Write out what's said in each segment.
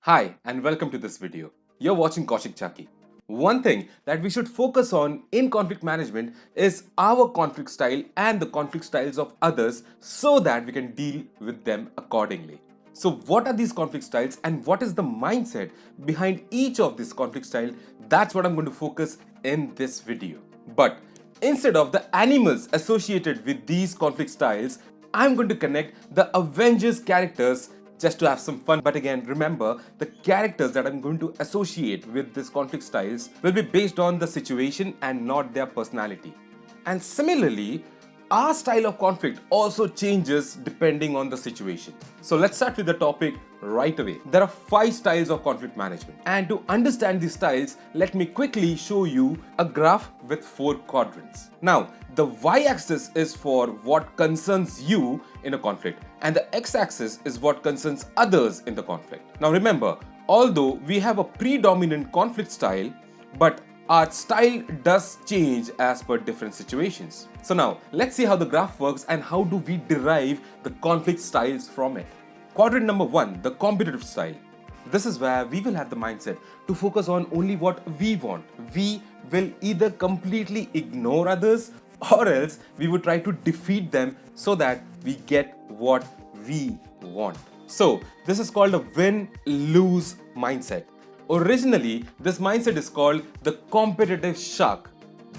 Hi and welcome to this video. You're watching Kaushik Chaki. One thing that we should focus on in conflict management is our conflict style and the conflict styles of others so that we can deal with them accordingly. So what are these conflict styles and what is the mindset behind each of these conflict style? That's what I'm going to focus in this video. But instead of the animals associated with these conflict styles, I'm going to connect the Avengers characters just to have some fun. But again, remember, the characters that I'm going to associate with these conflict styles will be based on the situation and not their personality. And similarly, our style of conflict also changes depending on the situation. So let's start with the topic right away. There are 5 styles of conflict management. And to understand these styles, let me quickly show you a graph with 4 quadrants. Now, the y-axis is for what concerns you in a conflict, and the x-axis is what concerns others in the conflict. Now remember, although we have a predominant conflict style, but our style does change as per different situations. So now, let's see how the graph works and how do we derive the conflict styles from it. Quadrant number 1, the competitive style. This is where we will have the mindset to focus on only what we want. We will either completely ignore others or else we would try to defeat them so that we get what we want. So, this is called a win-lose mindset. Originally, this mindset is called the competitive shark.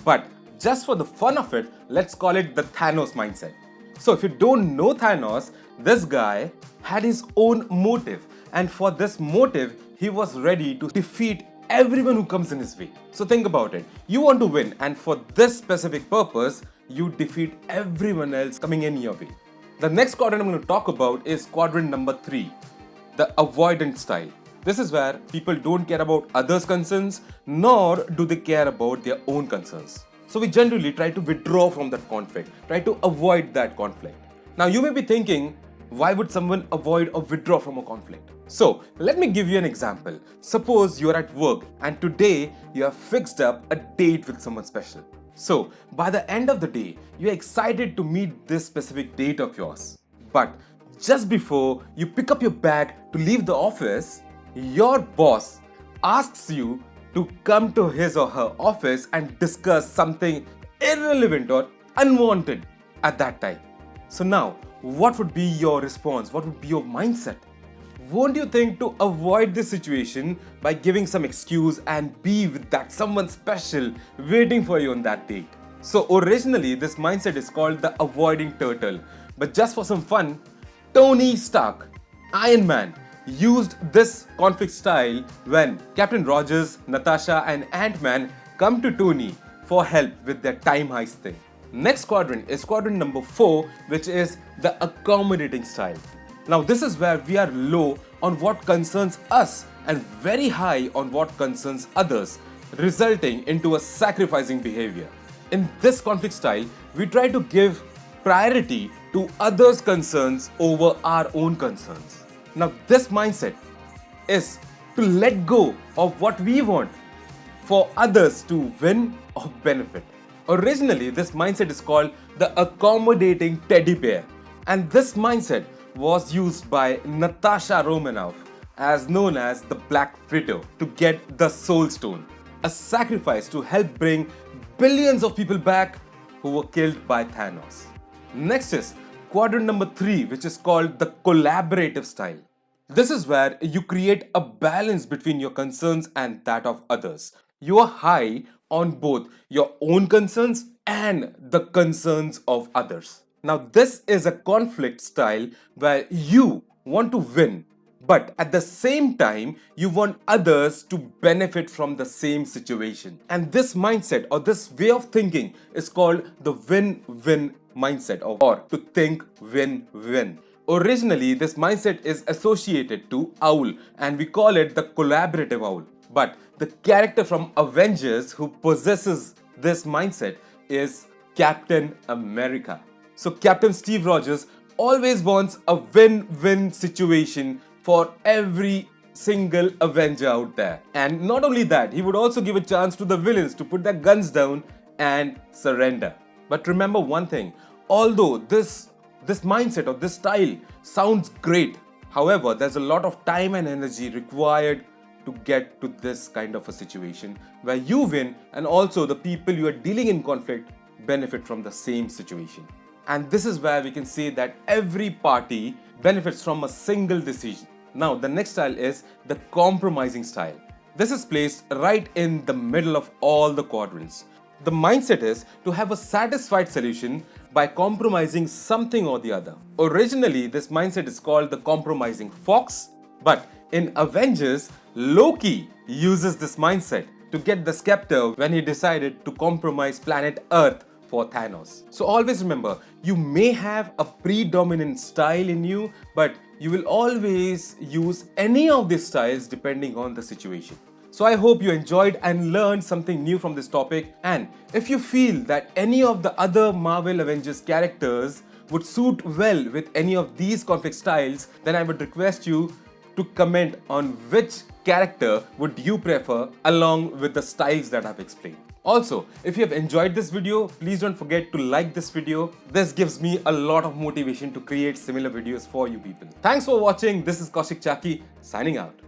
But just for the fun of it, let's call it the Thanos mindset. So if you don't know Thanos, this guy had his own motive, and for this motive, he was ready to defeat everyone who comes in his way. So think about it. You want to win, and for this specific purpose, you defeat everyone else coming in your way. The next quadrant I'm going to talk about is quadrant number 3, the avoidant style. This is where people don't care about others' concerns, nor do they care about their own concerns. So we generally try to withdraw from that conflict, try to avoid that conflict. Now you may be thinking, why would someone avoid or withdraw from a conflict? So let me give you an example. Suppose you're at work and today you have fixed up a date with someone special. So by the end of the day, you're excited to meet this specific date of yours. But just before you pick up your bag to leave the office, your boss asks you to come to his or her office and discuss something irrelevant or unwanted at that time. So now, what would be your response? What would be your mindset? Won't you think to avoid this situation by giving some excuse and be with that someone special waiting for you on that date? So originally, this mindset is called the avoiding turtle. But just for some fun, Tony Stark, Iron Man, used this conflict style when Captain Rogers, Natasha and Ant-Man come to Tony for help with their time heist thing. Next quadrant is quadrant number 4, which is the accommodating style. Now this is where we are low on what concerns us and very high on what concerns others, resulting into a sacrificing behavior. In this conflict style, we try to give priority to others' concerns over our own concerns. Now this mindset is to let go of what we want for others to win or benefit. Originally, this mindset is called the accommodating teddy bear, and this mindset was used by Natasha Romanoff, as known as the Black Widow, to get the Soul Stone, a sacrifice to help bring billions of people back who were killed by Thanos. Next is quadrant number 3, which is called the collaborative style. This is where you create a balance between your concerns and that of others. You are high on both your own concerns and the concerns of others. Now, this is a conflict style where you want to win, but at the same time, you want others to benefit from the same situation. And this mindset or this way of thinking is called the win-win mindset, or to think win-win. Originally, this mindset is associated to owl and we call it the collaborative owl. But the character from Avengers who possesses this mindset is Captain America. So Captain Steve Rogers always wants a win-win situation for every single Avenger out there. And not only that, he would also give a chance to the villains to put their guns down and surrender. But remember one thing, although this mindset or this style sounds great, However, there's a lot of time and energy required to get to this kind of a situation where you win and also the people you are dealing in conflict benefit from the same situation. And this is where we can say that every party benefits from a single decision. Now, the next style is the compromising style. This is placed right in the middle of all the quadrants. The mindset is to have a satisfied solution by compromising something or the other. Originally, this mindset is called the compromising fox, but in Avengers, Loki uses this mindset to get the scepter when he decided to compromise planet Earth for Thanos. So always remember, you may have a predominant style in you, but you will always use any of these styles depending on the situation. So I hope you enjoyed and learned something new from this topic, and if you feel that any of the other Marvel Avengers characters would suit well with any of these conflict styles, then I would request you to comment on which character would you prefer along with the styles that I've explained. Also, if you have enjoyed this video, please don't forget to like this video. This gives me a lot of motivation to create similar videos for you people. Thanks for watching. This is Kaushik Chaki signing out.